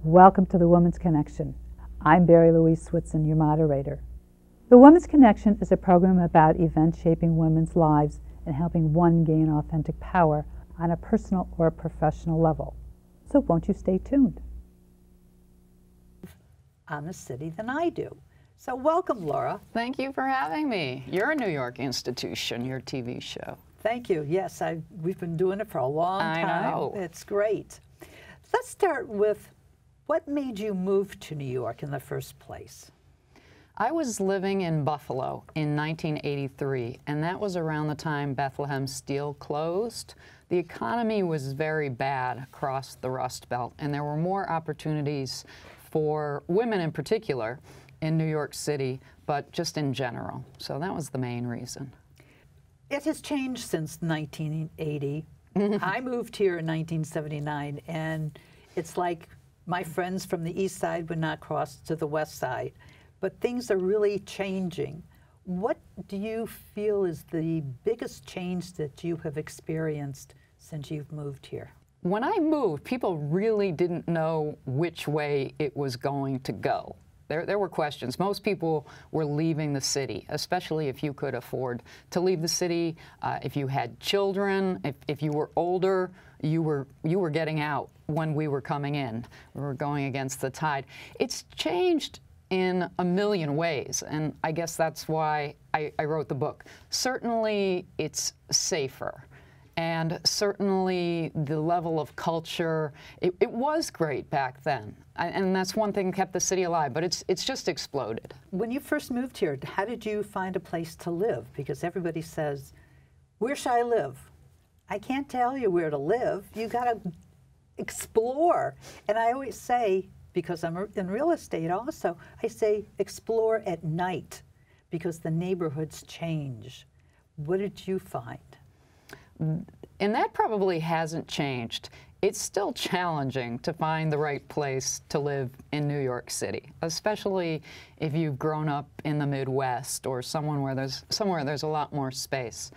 Welcome to the Women's Connection. I'm Barrie-Louise Switzen, your moderator. The Women's Connection is a program about events shaping women's lives and helping one gain authentic power on a personal or professional level. So won't you stay tuned? On the city than I do. So welcome, Laura. Thank you for having me. You're a New York institution, your TV show. Thank you. Yes, we've been doing it for a long time. I know. It's great. Let's start with what made you move to New York in the first place? I was living in Buffalo in 1983, and that was around the time Bethlehem Steel closed. The economy was very bad across the Rust Belt, and there were more opportunities for women in particular in New York City, but just in general. So that was the main reason. It has changed since 1980. I moved here in 1979, and it's like my friends from the east side would not cross to the west side. But things are really changing. What do you feel is the biggest change that you have experienced since you've moved here? When I moved, people really didn't know which way it was going to go. There were questions. Most people were leaving the city, especially if you could afford to leave the city. If you had children, if you were older, you were getting out when we were coming in. We were going against the tide. It's changed in a million ways, and I guess that's why I wrote the book. Certainly, it's safer. And certainly the level of culture, it was great back then. And that's one thing that kept the city alive, but it's just exploded. When you first moved here, how did you find a place to live? Because everybody says, where should I live? I can't tell you where to live. You gotta explore. And I always say, because I'm in real estate also, I say explore at night because the neighborhoods change. What did you find? And that probably hasn't changed. It's still challenging to find the right place to live in New York City, especially if you've grown up in the Midwest or somewhere there's a lot more space.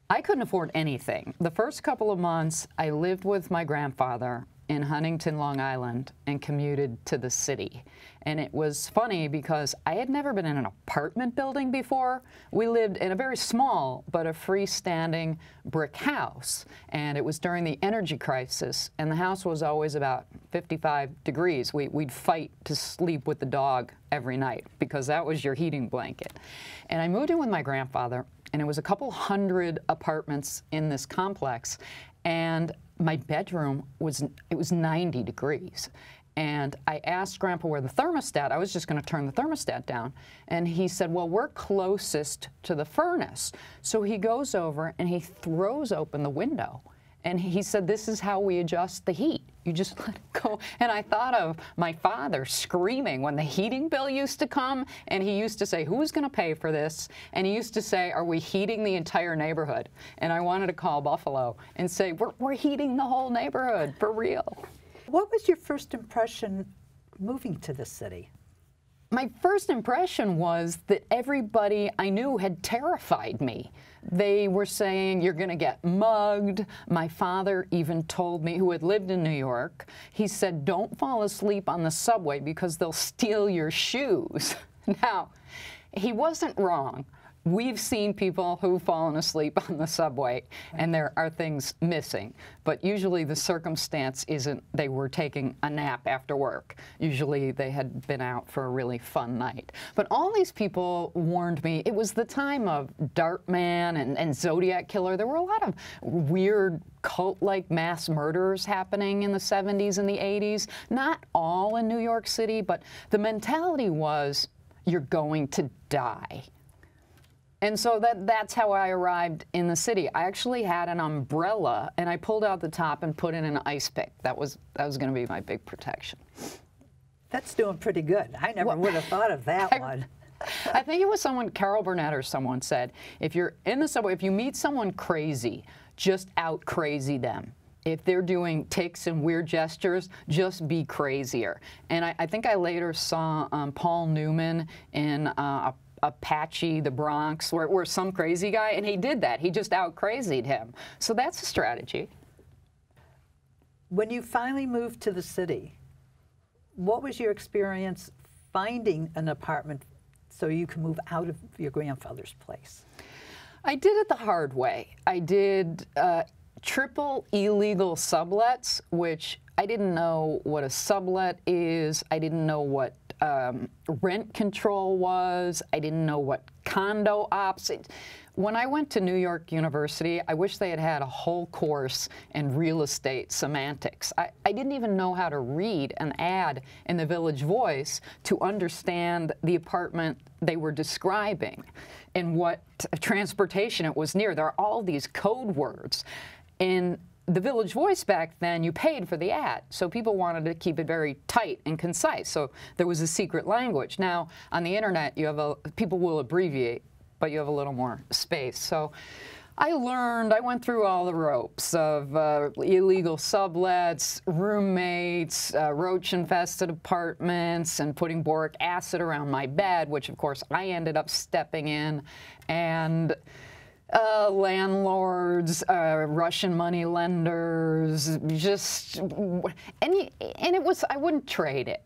I couldn't afford anything. The first couple of months, I lived with my grandfather in Huntington, Long Island, and commuted to the city. And it was funny because I had never been in an apartment building before. We lived in a very small but a freestanding brick house. And it was during the energy crisis, and the house was always about 55 degrees. We'd fight to sleep with the dog every night because that was your heating blanket. And I moved in with my grandfather, and it was a couple hundred apartments in this complex. And my bedroom was 90 degrees. And I asked Grandpa where the thermostat, I was just going to turn the thermostat down. And he said, well, we're closest to the furnace. So he goes over and he throws open the window. And he said, this is how we adjust the heat. You just let it go. And I thought of my father screaming when the heating bill used to come, and he used to say, who's going to pay for this? And he used to say, are we heating the entire neighborhood? And I wanted to call Buffalo and say, we're heating the whole neighborhood, for real. What was your first impression moving to the city? My first impression was that everybody I knew had terrified me. They were saying, you're going to get mugged. My father even told me, who had lived in New York, he said, don't fall asleep on the subway because they'll steal your shoes. Now, he wasn't wrong. We've seen people who've fallen asleep on the subway, and there are things missing. But usually the circumstance isn't they were taking a nap after work. Usually they had been out for a really fun night. But all these people warned me. It was the time of Dartman and Zodiac Killer. There were a lot of weird cult-like mass murders happening in the 70s and the 80s. Not all in New York City, but the mentality was, you're going to die. And so that's how I arrived in the city. I actually had an umbrella, and I pulled out the top and put in an ice pick. That was going to be my big protection. That's doing pretty good. I never would have thought of that one. I think it was Carol Burnett or someone said, if you're in the subway, if you meet someone crazy, just out crazy them. If they're doing tics and weird gestures, just be crazier. And I think I later saw Paul Newman in Apache, the Bronx, where some crazy guy, and he did that. He just out-crazied him. So that's a strategy. When you finally moved to the city, what was your experience finding an apartment so you could move out of your grandfather's place? I did it the hard way. I did triple illegal sublets, which I didn't know what a sublet is. I didn't know what rent control was. I didn't know what condo ops. When I went to New York University, I wish they had had a whole course in real estate semantics. I didn't even know how to read an ad in the Village Voice to understand the apartment they were describing and what transportation it was near. There are all these code words. In the Village Voice back then, you paid for the ad, so people wanted to keep it very tight and concise, so there was a secret language. Now, on the internet, you have people will abbreviate, but you have a little more space. So I went through all the ropes of illegal sublets, roommates, roach-infested apartments, and putting boric acid around my bed, which, of course, I ended up stepping in, and landlords, Russian money lenders, just, and it was, I wouldn't trade it.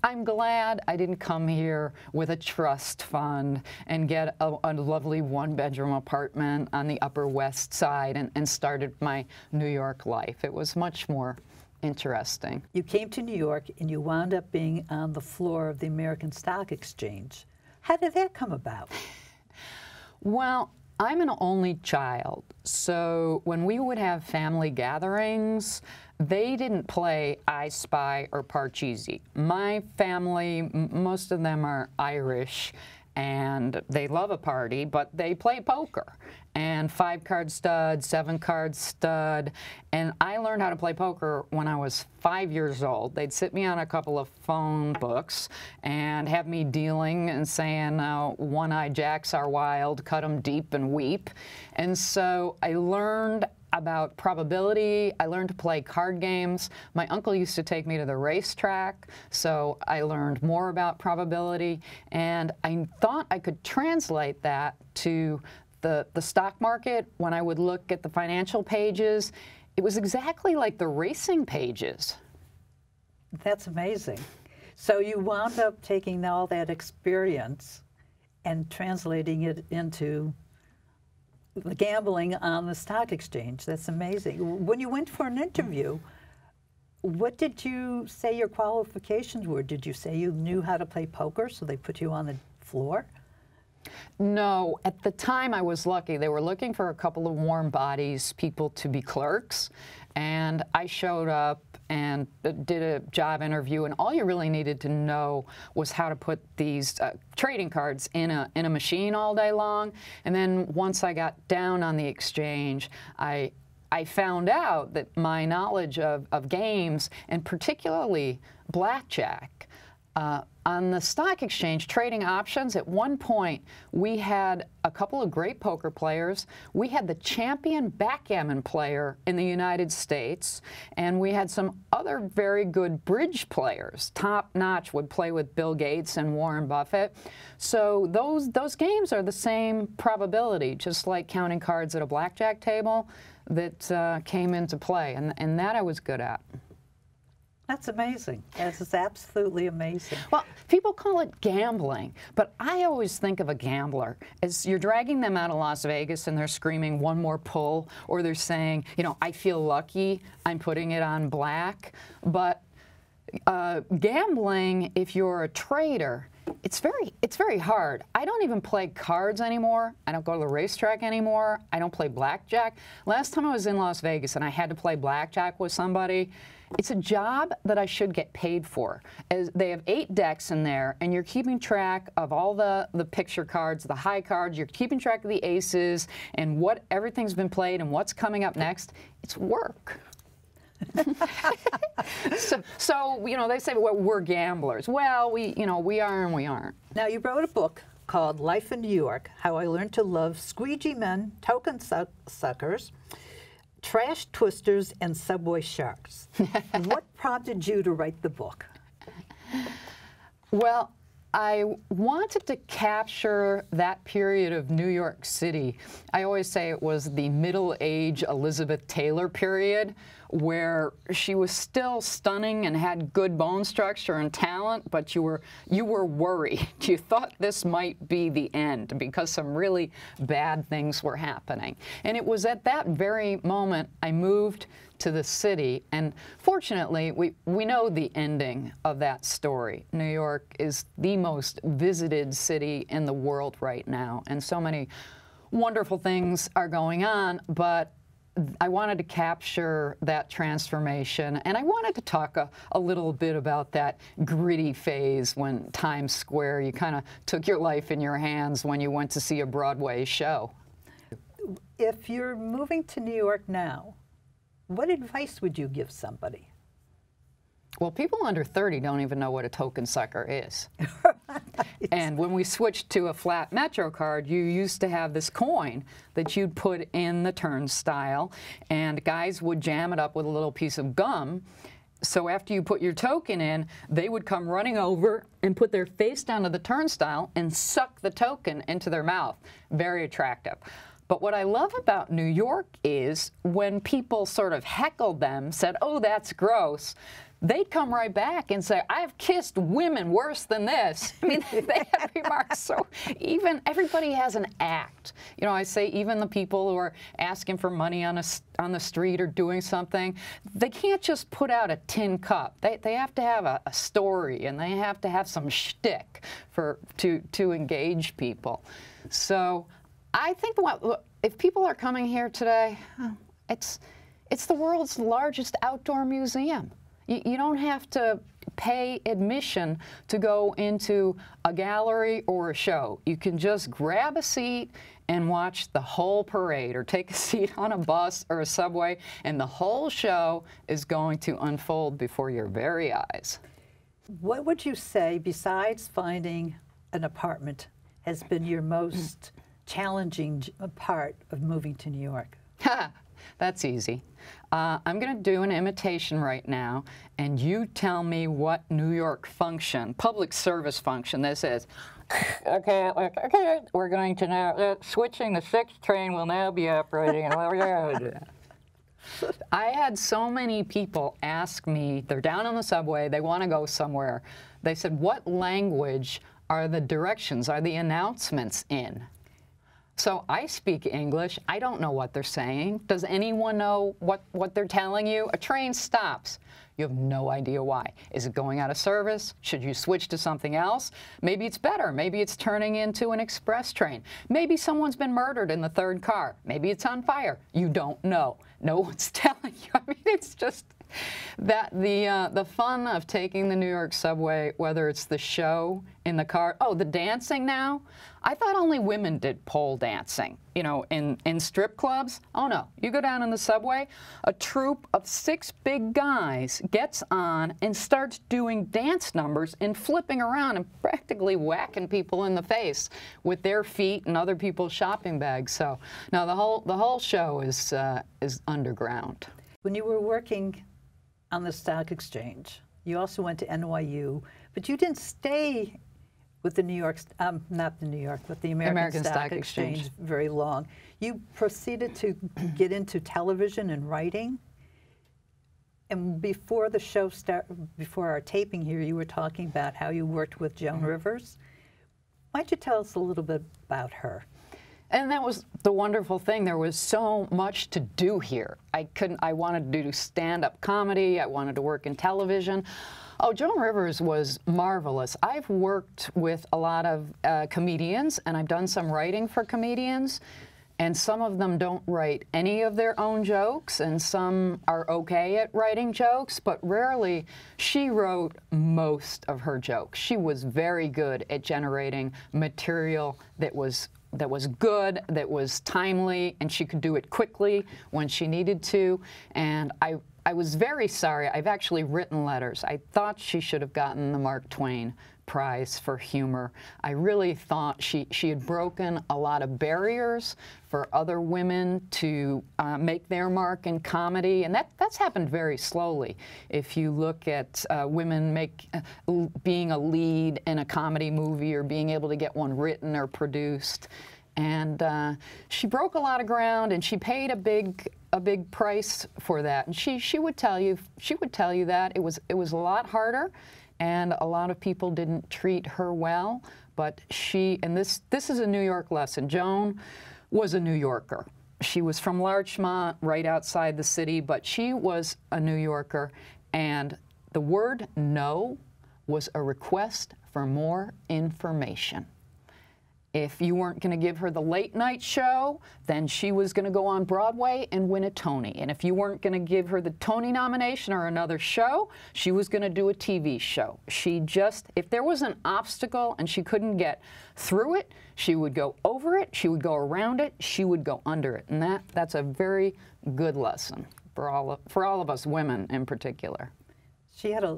I'm glad I didn't come here with a trust fund and get a lovely one-bedroom apartment on the Upper West Side and started my New York life. It was much more interesting. You came to New York and you wound up being on the floor of the American Stock Exchange. How did that come about? Well, I'm an only child, so when we would have family gatherings, they didn't play I Spy or Parcheesi. My family, most of them are Irish, and they love a party, but they play poker. And 5-card stud, 7-card stud, and I learned how to play poker when I was 5 years old. They'd sit me on a couple of phone books and have me dealing and saying, one-eyed jacks are wild, cut 'em deep and weep. And so I learned about probability. I learned to play card games. My uncle used to take me to the racetrack, so I learned more about probability, and I thought I could translate that to the stock market. When I would look at the financial pages, it was exactly like the racing pages. That's amazing. So you wound up taking all that experience and translating it into the gambling on the stock exchange. That's amazing. When you went for an interview, what did you say your qualifications were? Did you say you knew how to play poker, so they put you on the floor? No, at the time I was lucky. They were looking for a couple of warm bodies, people to be clerks, and I showed up and did a job interview, and all you really needed to know was how to put these trading cards in a machine all day long. And then once I got down on the exchange, I found out that my knowledge of games, and particularly blackjack, on the stock exchange, trading options, at one point, we had a couple of great poker players. We had the champion backgammon player in the United States, and we had some other very good bridge players. Top-notch, would play with Bill Gates and Warren Buffett. So those games are the same probability, just like counting cards at a blackjack table, that came into play, and that I was good at. That's amazing. That's absolutely amazing. Well, people call it gambling, but I always think of a gambler as you're dragging them out of Las Vegas and they're screaming one more pull, or they're saying, you know, I feel lucky, I'm putting it on black. But gambling, if you're a trader, it's very hard. I don't even play cards anymore. I don't go to the racetrack anymore. I don't play blackjack. Last time I was in Las Vegas and I had to play blackjack with somebody, it's a job that I should get paid for. As they have 8 decks in there, and you're keeping track of all the picture cards, the high cards, you're keeping track of the aces, and what everything's been played and what's coming up next. It's work. so you know, they say, well, we're gamblers. Well, we are and we aren't. Now, you wrote a book called Life in New York: How I Learned to Love Squeegee Men, Token Suckers, Trash Twisters, and Subway Sharks. What prompted you to write the book? Well, I wanted to capture that period of New York City. I always say it was the middle-age Elizabeth Taylor period, where she was still stunning and had good bone structure and talent, but you were worried. You thought this might be the end because some really bad things were happening. And it was at that very moment I moved to the city, and fortunately we know the ending of that story. New York is the most visited city in the world right now, and so many wonderful things are going on, but I wanted to capture that transformation, and I wanted to talk a little bit about that gritty phase when Times Square, you kind of took your life in your hands when you went to see a Broadway show. If you're moving to New York now, what advice would you give somebody? Well, people under 30 don't even know what a token sucker is. And when we switched to a flat Metro card, you used to have this coin that you'd put in the turnstile, and guys would jam it up with a little piece of gum. So after you put your token in, they would come running over and put their face down to the turnstile and suck the token into their mouth. Very attractive. But what I love about New York is when people sort of heckled them, said, "Oh, that's gross," they'd come right back and say, "I've kissed women worse than this." I mean, they have remarks. So even everybody has an act. You know, I say even the people who are asking for money on the street or doing something, they can't just put out a tin cup. They have to have a story, and they have to have some shtick to engage people. So I think if people are coming here today, it's the world's largest outdoor museum. You don't have to pay admission to go into a gallery or a show. You can just grab a seat and watch the whole parade, or take a seat on a bus or a subway, and the whole show is going to unfold before your very eyes. What would you say, besides finding an apartment, has been your most challenging part of moving to New York? That's easy. I'm going to do an imitation right now, and you tell me what New York function, public service function, this is. Okay, we're going to now, switching the 6th train will now be operating. I had so many people ask me, they're down on the subway, they want to go somewhere. They said, "What language are the directions, are the announcements in?" So I speak English. I don't know what they're saying. Does anyone know what they're telling you? A train stops. You have no idea why. Is it going out of service? Should you switch to something else? Maybe it's better. Maybe it's turning into an express train. Maybe someone's been murdered in the 3rd car. Maybe it's on fire. You don't know. No one's telling you. I mean, it's just that the fun of taking the New York subway, whether it's the show in the car. Oh, the dancing now? I thought only women did pole dancing, you know, in strip clubs. Oh no, you go down in the subway, a troupe of 6 big guys gets on and starts doing dance numbers and flipping around and practically whacking people in the face with their feet and other people's shopping bags. So now the whole show is underground. When you were working on the stock exchange, you also went to NYU, but you didn't stay with the with the American Stock Exchange very long. You proceeded to get into television and writing. And before the show before our taping here, you were talking about how you worked with Joan Rivers. Why don't you tell us a little bit about her? And that was the wonderful thing. There was so much to do here. I wanted to do stand-up comedy. I wanted to work in television. Oh, Joan Rivers was marvelous. I've worked with a lot of comedians, and I've done some writing for comedians, and some of them don't write any of their own jokes, and some are okay at writing jokes, but rarely she wrote most of her jokes. She was very good at generating material that was good, that was timely, and she could do it quickly when she needed to. And I was very sorry. I've actually written letters. I thought she should have gotten the Mark Twain Prize for humor. I really thought she had broken a lot of barriers for other women to make their mark in comedy, and that's happened very slowly. If you look at women being a lead in a comedy movie or being able to get one written or produced. And she broke a lot of ground, and she paid a big a big price for that, and she would tell you that it was a lot harder, and a lot of people didn't treat her well. But this is a New York lesson. Joan was a New Yorker. She was from Larchmont, right outside the city, but she was a New Yorker, and the word no was a request for more information. If you weren't going to give her the late night show, then she was going to go on Broadway and win a Tony. And if you weren't going to give her the Tony nomination or another show, she was going to do a TV show. If there was an obstacle and she couldn't get through it, she would go over it, she would go around it, she would go under it. And that's a very good lesson for all of us women in particular. She had a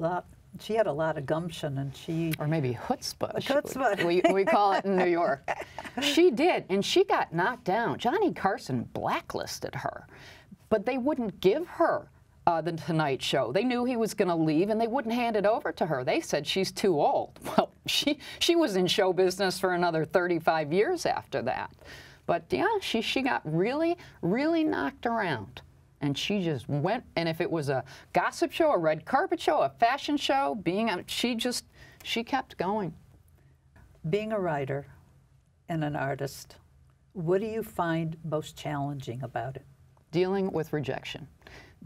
lot of gumption, and or maybe chutzpah. Chutzpah. We call it in New York. She did, and she got knocked down. Johnny Carson blacklisted her, but they wouldn't give her the Tonight Show. They knew he was going to leave, and they wouldn't hand it over to her. They said she's too old. Well, she was in show business for another 35 years after that. But yeah, she got really, really knocked around. And she just went, and if it was a gossip show, a red carpet show, a fashion show, she kept going. Being a writer and an artist, what do you find most challenging about it? Dealing with rejection,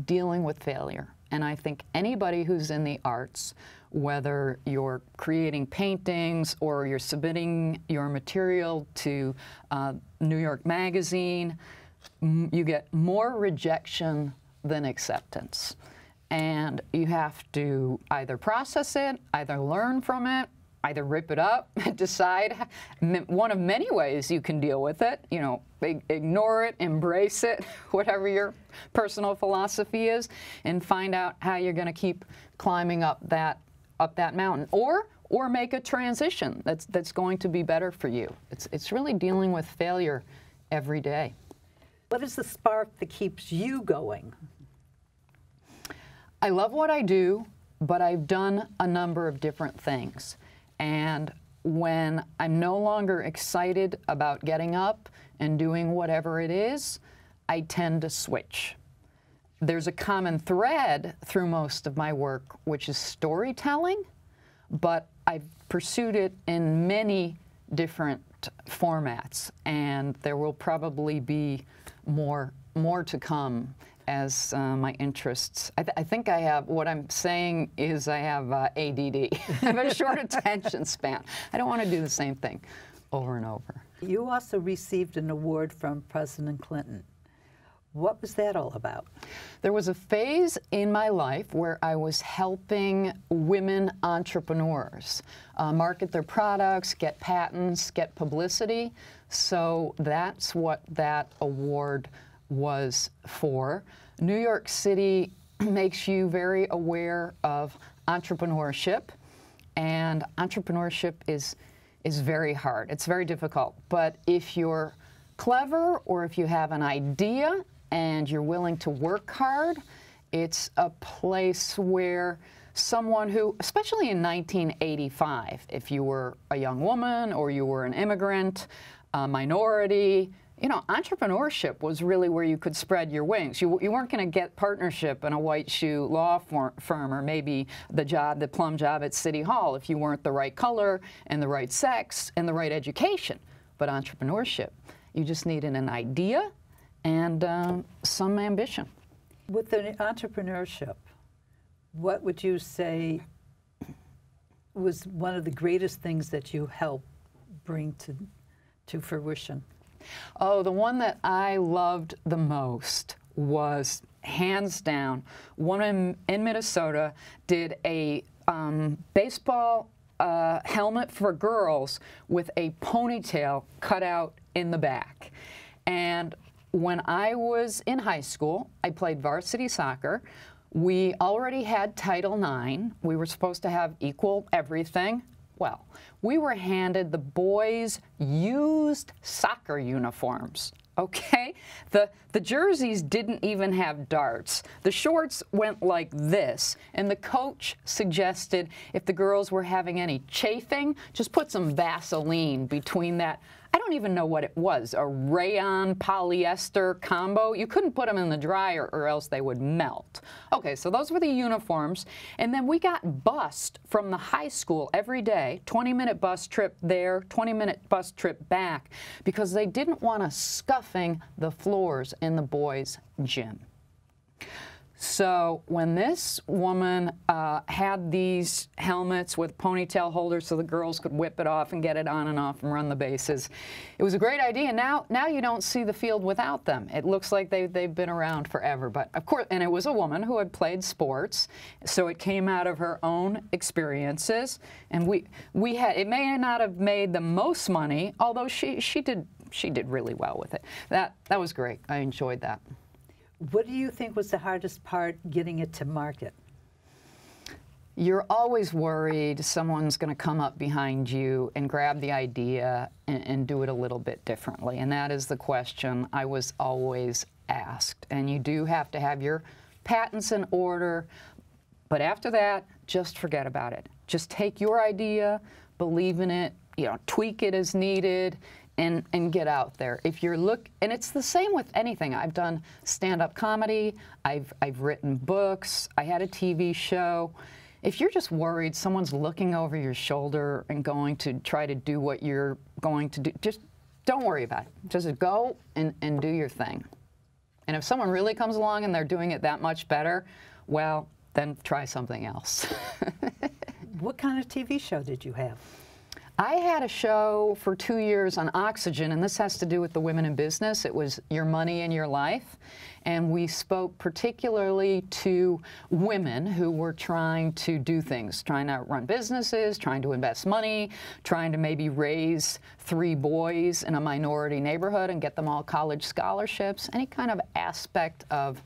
dealing with failure. And I think anybody who's in the arts, whether you're creating paintings or you're submitting your material to New York Magazine, you get more rejection than acceptance. And you have to either process it, either learn from it, either rip it up, decide one of many ways you can deal with it. You know, ignore it, embrace it, whatever your personal philosophy is, and find out how you're going to keep climbing up that mountain, or make a transition that's going to be better for you. It's really dealing with failure every day. What is the spark that keeps you going? I love what I do, but I've done a number of different things. And when I'm no longer excited about getting up and doing whatever it is, I tend to switch. There's a common thread through most of my work, which is storytelling, but I've pursued it in many different formats, and there will probably be more to come as my interests. I think I have, what I'm saying is I have ADD. I have a short attention span. I don't want to do the same thing over and over. You also received an award from President Clinton. What was that all about? There was a phase in my life where I was helping women entrepreneurs market their products, get patents, get publicity. So that's what that award was for. New York City makes you very aware of entrepreneurship, and entrepreneurship is very hard. It's very difficult. But if you're clever, or if you have an idea and you're willing to work hard, it's a place where someone who, especially in 1985, if you were a young woman or you were an immigrant, a minority, you know, entrepreneurship was really where you could spread your wings. You weren't going to get partnership in a white shoe law firm, or maybe the plum job at City Hall, if you weren't the right color and the right sex and the right education. But entrepreneurship, you just needed an idea and some ambition. With the entrepreneurship, what would you say was one of the greatest things that you helped bring to fruition? Oh, the one that I loved the most was, hands down, one in Minnesota did a baseball helmet for girls with a ponytail cut out in the back. And when I was in high school, I played varsity soccer. We already had Title IX. We were supposed to have equal everything. Well, we were handed the boys' used soccer uniforms, okay? The jerseys didn't even have darts. The shorts went like this, and the coach suggested if the girls were having any chafing, just put some Vaseline between that. I don't even know what it was, a rayon polyester combo. You couldn't put them in the dryer or else they would melt. Okay, so those were the uniforms. And then we got bused from the high school every day, 20-minute bus trip there, 20-minute bus trip back, because they didn't want us scuffing the floors in the boys' gym. So when this woman had these helmets with ponytail holders so the girls could whip it off and get it on and off and run the bases, it was a great idea. Now you don't see the field without them. It looks like they've been around forever. But of course, and it was a woman who had played sports, so it came out of her own experiences. And we had, it may not have made the most money, although she did really well with it. That was great. I enjoyed that. What do you think was the hardest part getting it to market? You're always worried someone's going to come up behind you and grab the idea and do it a little bit differently. And that is the question I was always asked. And you do have to have your patents in order. But after that, just forget about it. Just take your idea, believe in it, tweak it as needed, and get out there. If you're and it's the same with anything. I've done stand-up comedy, I've written books, I had a TV show. If you're just worried someone's looking over your shoulder and going to try to do what you're going to do, just don't worry about it. Just go and do your thing. And if someone really comes along and they're doing it that much better, well, then try something else. What kind of TV show did you have? I had a show for 2 years on Oxygen, and this has to do with the women in business. It was Your Money and Your Life, and we spoke particularly to women who were trying to do things, trying to run businesses, trying to invest money, trying to maybe raise 3 boys in a minority neighborhood and get them all college scholarships, any kind of aspect of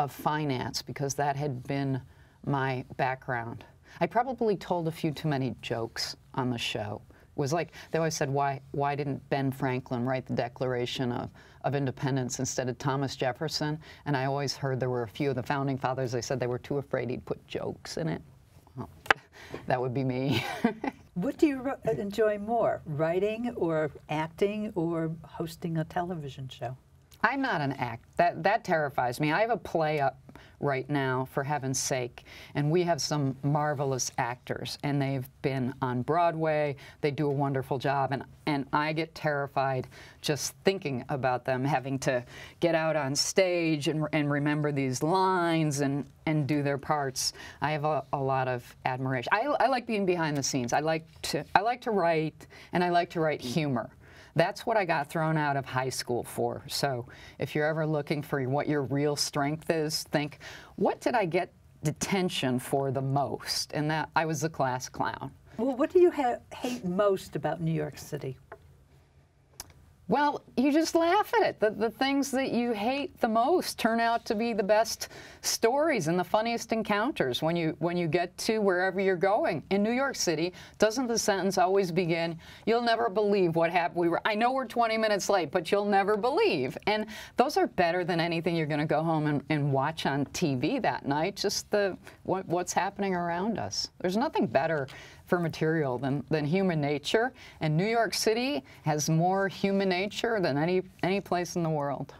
finance, because that had been my background. I probably told a few too many jokes on the show. It was like, they always said, why didn't Ben Franklin write the Declaration of Independence instead of Thomas Jefferson? And I always heard there were a few of the founding fathers, they said they were too afraid he'd put jokes in it. Well, that would be me. What do you enjoy more, writing or acting or hosting a television show? I'm not an act. That terrifies me. I have a play up right now, for heaven's sake, and we have some marvelous actors, and they've been on Broadway. They do a wonderful job, and I get terrified just thinking about them having to get out on stage and remember these lines and do their parts. I have a lot of admiration. I like being behind the scenes. I like to write, and I like to write humor. That's what I got thrown out of high school for. So if you're ever looking for what your real strength is, think, what did I get detention for the most? And that I was the class clown. Well, what do you hate most about New York City? Well, you just laugh at it. The things that you hate the most turn out to be the best stories and the funniest encounters when you get to wherever you're going. In New York City, doesn't the sentence always begin, "You'll never believe what happened. I know we're 20 minutes late, but you'll never believe." And those are better than anything you're going to go home and watch on TV that night, just what's happening around us. There's nothing better for material than human nature, and New York City has more human nature than any place in the world.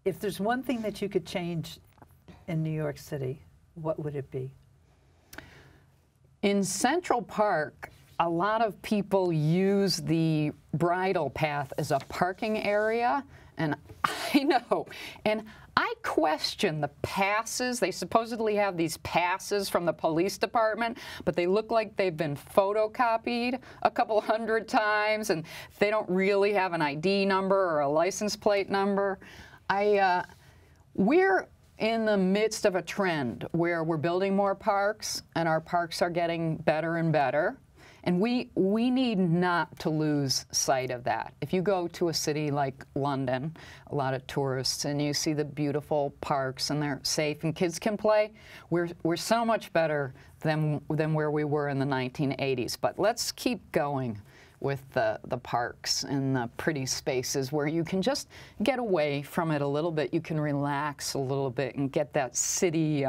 If there's one thing that you could change in New York City, what would it be? In Central Park, a lot of people use the bridle path as a parking area, and I know, and I question the passes. They supposedly have these passes from the police department, but they look like they've been photocopied a couple hundred times, and they don't really have an ID number or a license plate number. We're in the midst of a trend where we're building more parks, and our parks are getting better and better. And we need not to lose sight of that. If you go to a city like London, a lot of tourists, and you see the beautiful parks and they're safe and kids can play, we're so much better than where we were in the 1980s. But let's keep going with the parks and the pretty spaces where you can just get away from it a little bit. You can relax a little bit and get that city,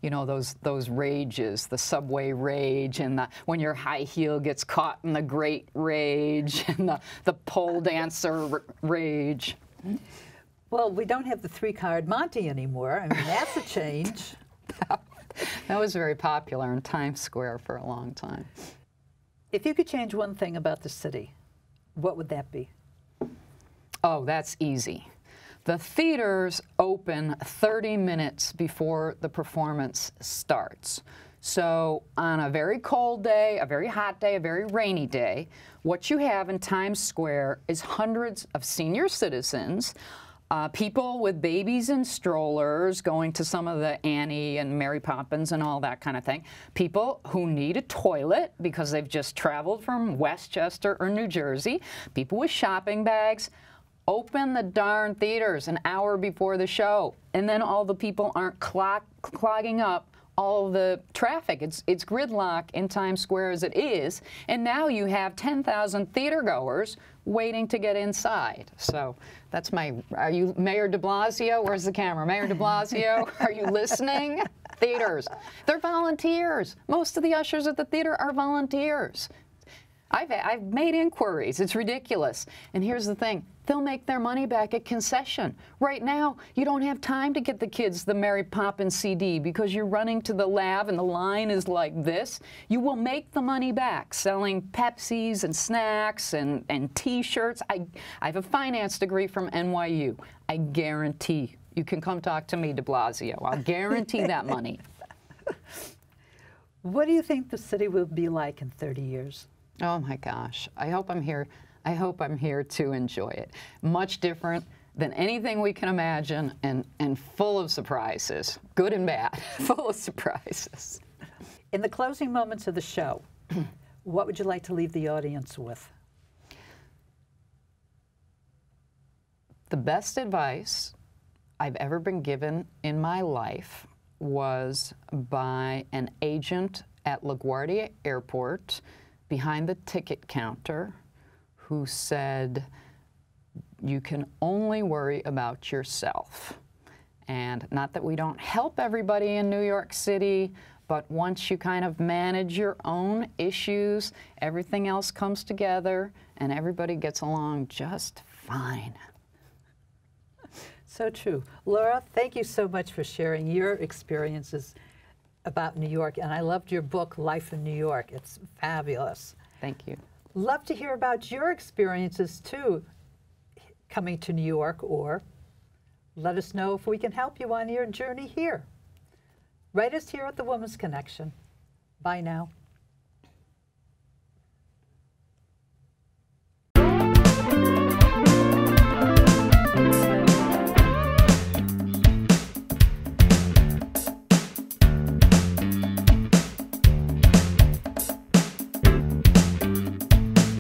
you know, those rages, the subway rage, and when your high heel gets caught in the great rage, and the pole dancer rage. Well, we don't have the 3-card Monty anymore. I mean, that's a change. That was very popular in Times Square for a long time. If you could change one thing about the city, what would that be? Oh, that's easy. The theaters open 30 minutes before the performance starts. So on a very cold day, a very hot day, a very rainy day, what you have in Times Square is hundreds of senior citizens, people with babies and strollers going to some of the Annie and Mary Poppins and all that kind of thing, people who need a toilet because they've just traveled from Westchester or New Jersey, people with shopping bags. Open the darn theaters an hour before the show, and then all the people aren't clogging up all the traffic. It's gridlock in Times Square as it is, and now you have 10,000 theater goers waiting to get inside. So that's are you Mayor de Blasio? Where's the camera? Mayor de Blasio, are you listening? Theaters, they're volunteers. Most of the ushers at the theater are volunteers. I've made inquiries. It's ridiculous. And here's the thing. They'll make their money back at concession. Right now, you don't have time to get the kids the Mary Poppins CD because you're running to the lab and the line is like this. You will make the money back selling Pepsis and snacks and T-shirts. I have a finance degree from NYU. I guarantee. You can come talk to me, de Blasio. I'll guarantee that money. What do you think the city will be like in 30 years? Oh my gosh, I hope I'm here. I hope I'm here to enjoy it. Much different than anything we can imagine, and full of surprises, good and bad, full of surprises. In the closing moments of the show, what would you like to leave the audience with? The best advice I've ever been given in my life was by an agent at LaGuardia Airport behind the ticket counter who said, you can only worry about yourself. And not that we don't help everybody in New York City, but once you kind of manage your own issues, everything else comes together and everybody gets along just fine. So true. Laura, thank you so much for sharing your experiences about New York, and I loved your book, Life in New York. It's fabulous. Thank you. Love to hear about your experiences, too, coming to New York, or let us know if we can help you on your journey here. Write us here at The Women's Connection. Bye now.